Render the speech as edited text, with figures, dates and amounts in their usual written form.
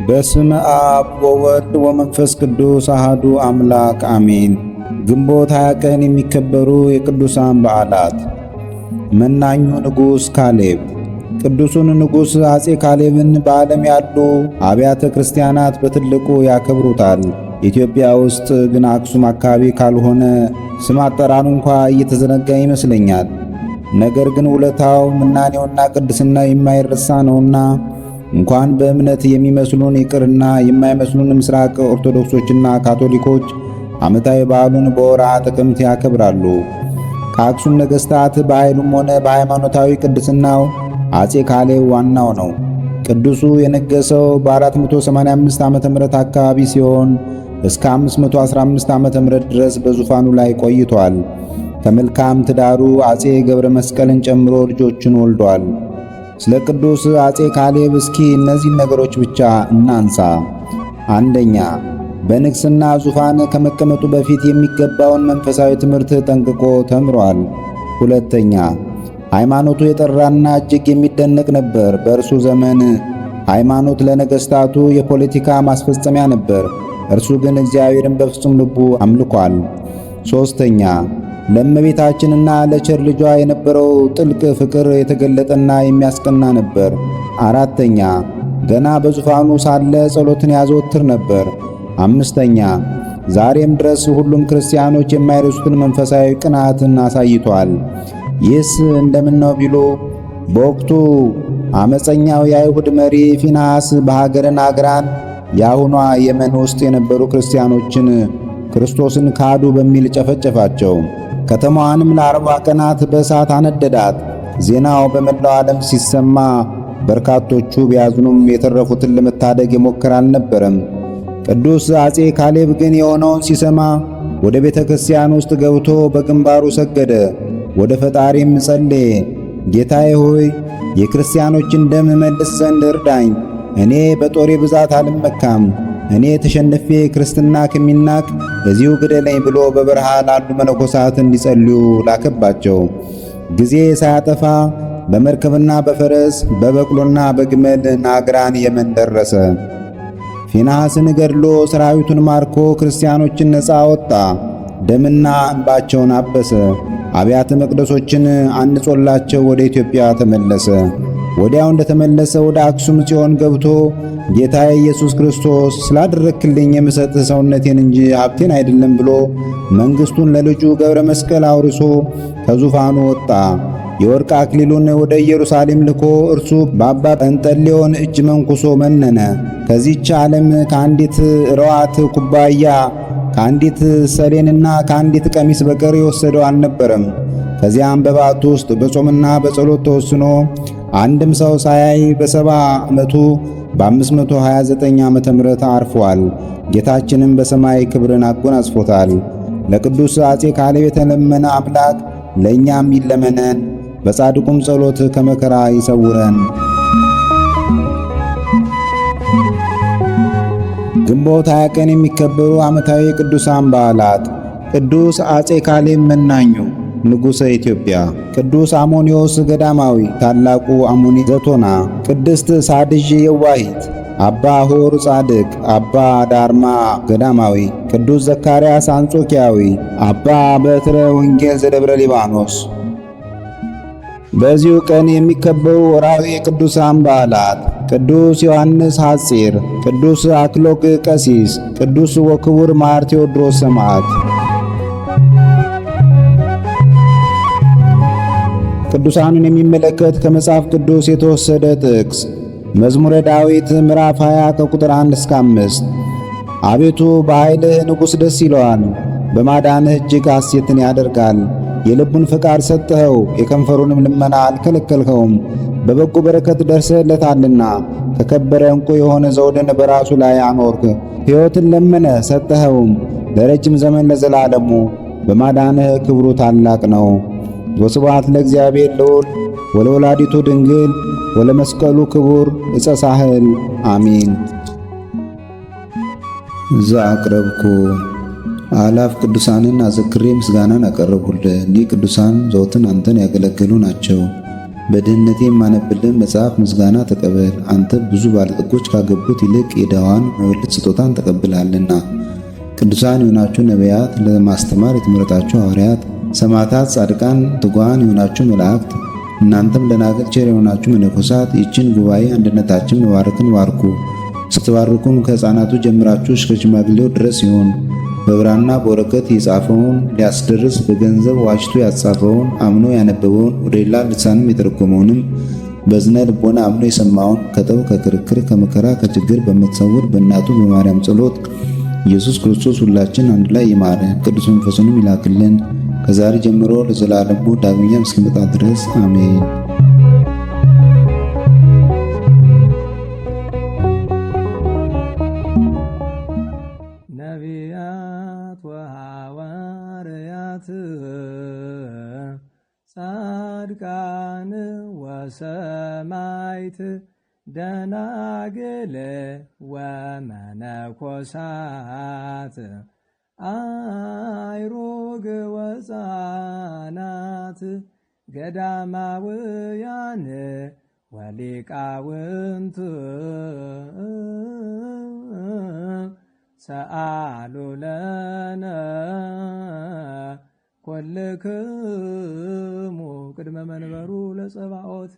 በስመ አብ ወወልድ ወመንፈስ ቅዱስ አሐዱ አምላክ አሜን። ግንቦት 20 ቀን የሚከበሩ የቅዱሳን በዓላት። መናኙ ንጉሥ ካሌብ። ቅዱሱን ንጉሥ አፄ ካሌብን በዓለም ያሉ አብያተ ክርስቲያናት በትልቁ ያከብሩታል። ኢትዮጵያ ውስጥ ግን አክሱም አካባቢ ካልሆነ ስም አጠራሩ እንኳ እየተዘነጋ ይመስለኛል። ነገር ግን ውለታው ምናኔውና ቅድስና የማይረሳ ነውና እንኳን በእምነት የሚመስሉን ይቅርና የማይመስሉን ምስራቅ ኦርቶዶክሶችና ካቶሊኮች ዓመታዊ በዓሉን በወርኃ ጥቅምት ያከብራሉ። ከአክሱም ነገሥታት በኃይሉም ሆነ በሃይማኖታዊ ቅድስናው አፄ ካሌብ ዋናው ነው። ቅዱሱ የነገሰው በ485 ዓመተ ምህረት አካባቢ ሲሆን እስከ 515 ዓመተ ምህረት ድረስ በዙፋኑ ላይ ቆይቷል። ከመልካም ትዳሩ አፄ ገብረ መስቀልን ጨምሮ ልጆችን ወልዷል። ስለ ቅዱስ አፄ ካሌብ እስኪ እነዚህን ነገሮች ብቻ እናንሳ። አንደኛ፣ በንግሥና ዙፋን ከመቀመጡ በፊት የሚገባውን መንፈሳዊ ትምህርት ጠንቅቆ ተምሯል። ሁለተኛ፣ ሃይማኖቱ የጠራና እጅግ የሚደነቅ ነበር። በእርሱ ዘመን ሃይማኖት ለነገሥታቱ የፖለቲካ ማስፈጸሚያ ነበር። እርሱ ግን እግዚአብሔርን በፍጹም ልቡ አምልኳል። ሦስተኛ፣ ለእመቤታችንና ለቸር ልጇ የነበረው ጥልቅ ፍቅር የተገለጠና የሚያስቀና ነበር። አራተኛ፣ ገና በዙፋኑ ሳለ ጸሎትን ያዘወትር ነበር። አምስተኛ፣ ዛሬም ድረስ ሁሉም ክርስቲያኖች የማይረሱትን መንፈሳዊ ቅንዓትን አሳይቷል። ይህስ እንደምን ነው ቢሉ በወቅቱ ዓመፀኛው የአይሁድ መሪ ፊንሐስ በሀገረ ናግራን የአሁኗ የመን ውስጥ የነበሩ ክርስቲያኖችን ክርስቶስን ካዱ በሚል ጨፈጨፋቸው። ከተማዋንም ለ40 ቀናት በእሳት አነደዳት። ዜናው በመላው ዓለም ሲሰማ በርካቶቹ ቢያዝኑም የተረፉትን ለመታደግ የሞከረ አልነበረም። ቅዱስ አፄ ካሌብ ግን የሆነውን ሲሰማ ወደ ቤተ ክርስቲያን ውስጥ ገብቶ በግንባሩ ሰገደ። ወደ ፈጣሪም ጸለየ። ጌታዬ ሆይ የክርስቲያኖችን ደም መልስ ዘንድ እርዳኝ። እኔ በጦሬ ብዛት አልመካም። እኔ ተሸንፌ ክርስትና ከሚናቅ እዚሁ ግደለኝ ብሎ በበረሃ ላሉ መነኮሳት እንዲጸልዩ ላከባቸው። ጊዜ ሳያጠፋ በመርከብና በፈረስ በበቅሎና በግመል ናግራን የመን ደረሰ። ፊንሐስን ገድሎ ሰራዊቱን ማርኮ ክርስቲያኖችን ነፃ አወጣ። ደምና እንባቸውን አበሰ። አብያተ መቅደሶችን አንጾላቸው ወደ ኢትዮጵያ ተመለሰ። ወዲያው እንደተመለሰ ወደ አክሱም ጽዮን ገብቶ ጌታዬ ኢየሱስ ክርስቶስ ስላደረክልኝ የምሰጥህ ሰውነቴን እንጂ ሀብቴን አይደለም ብሎ መንግሥቱን ለልጁ ገብረ መስቀል አውርሶ ከዙፋኑ ወጣ። የወርቅ አክሊሉን ወደ ኢየሩሳሌም ልኮ እርሱ በአባ ጰንጠሌዎን እጅ መንኩሶ መነነ። ከዚህች ዓለም ከአንዲት ረዋት ኩባያ ከአንዲት ሰሌንና ከአንዲት ቀሚስ በቀር የወሰደው አልነበረም። ከዚያም በባቱ ውስጥ በጾምና በጸሎት ተወስኖ አንድም ሰው ሳያይ በ70 ዓመቱ በ529 ዓመተ ምህረት አርፏል። ጌታችንም በሰማይ ክብርን አጎናጽፎታል። ለቅዱስ አፄ ካሌብ የተለመነ አምላክ ለእኛም ይለመነን፣ በጻድቁም ጸሎት ከመከራ ይሰውረን። ግንቦት 20 ቀን የሚከበሩ ዓመታዊ ቅዱሳን በዓላት። ቅዱስ አፄ ካሌብ መናኙ ንጉሠ ኢትዮጵያ፣ ቅዱስ አሞኒዮስ ገዳማዊ ታላቁ አሞኒ ዘቶና፣ ቅድስት ሳድዥ የዋሂት፣ አባ ሆር ጻድቅ፣ አባ ዳርማ ገዳማዊ፣ ቅዱስ ዘካርያስ አንጾኪያዊ፣ አባ በትረ ወንጌል ዘደብረ ሊባኖስ። በዚሁ ቀን የሚከበሩ ወርኃዊ የቅዱሳን በዓላት። ቅዱስ ዮሐንስ ሐጺር፣ ቅዱስ አክሎግ ቀሲስ፣ ቅዱስ ወክቡር ማር ቴዎድሮስ ሰማዕት። ቅዱሳኑን የሚመለከት ከመጽሐፍ ቅዱስ የተወሰደ ጥቅስ መዝሙረ ዳዊት ምዕራፍ 20 ከቁጥር 1 እስከ 5። አቤቱ በኃይልህ ንጉሥ ደስ ይለዋል፣ በማዳንህ እጅግ ሐሴትን ያደርጋል። የልቡን ፈቃድ ሰጠኸው፣ የከንፈሩንም ልመና አልከለከልኸውም። በበጎ በረከት ደርሰህለታልና ከከበረ ዕንቁ የሆነ ዘውድን በራሱ ላይ አኖርክ። ሕይወትን ለመነ ሰጠኸውም፣ ለረጅም ዘመን ለዘላለሙ። በማዳንህ ክብሩ ታላቅ ነው። ወስብሐት ለእግዚአብሔር ልዑል ወለወላዲቱ ድንግል ወለመስቀሉ ክቡር ዕፀ ሳህል አሚን። ዘአቅረብኩ አላፍ ቅዱሳንን አዘክሬ ምስጋናን አቀረብሁልህ። እኒህ ቅዱሳን ዘወትር አንተን ያገለገሉ ናቸው። በድህነቴ የማነብልን መጽሐፍ ምስጋና ተቀበል። አንተ ብዙ ባለጠጎች ካገቡት ይልቅ የድሃዋን መበለት ስጦታን ተቀብላለና። ቅዱሳን የሆናችሁ ነቢያት፣ ለማስተማር የተመረጣችሁ ሐዋርያት፣ ሰማዕታት፣ ጻድቃን፣ ትጉሃን የሆናችሁ መላእክት፣ እናንተም ደናግል ቸር የሆናችሁ መነኮሳት ይህችን ጉባኤ አንድነታችን መባረክን ባርኩ። ስትባርኩም ከሕፃናቱ ጀምራችሁ እስከ ሽማግሌው ድረስ ይሁን። በብራና በወረቀት የጻፈውን ሊያስደርስ በገንዘብ ዋጅቶ ያጻፈውን አምኖ ያነበበውን ወደ ሌላ ልሳንም የተረጎመውንም በዝነ ልቦና አምኖ የሰማውን ከጠብ ከክርክር ከመከራ ከችግር በምትሰውር በእናቱ በማርያም ጸሎት ኢየሱስ ክርስቶስ ሁላችን አንድ ላይ ይማረን፣ ቅዱስ መንፈሱንም ይላክልን ከዛሬ ጀምሮ ለዘላለሙ ዳግመኛም እስኪመጣ ድረስ አሜን። ነቢያት ወሐዋርያት ጻድቃን ወሰማዕት ደናግል ወመነኮሳት አይሩግ ወሕፃናት ገዳማውያን ወሊቃውንት ሰአሉ ለነ ኰልክሙ ቅድመ መንበሩ ለጸባኦት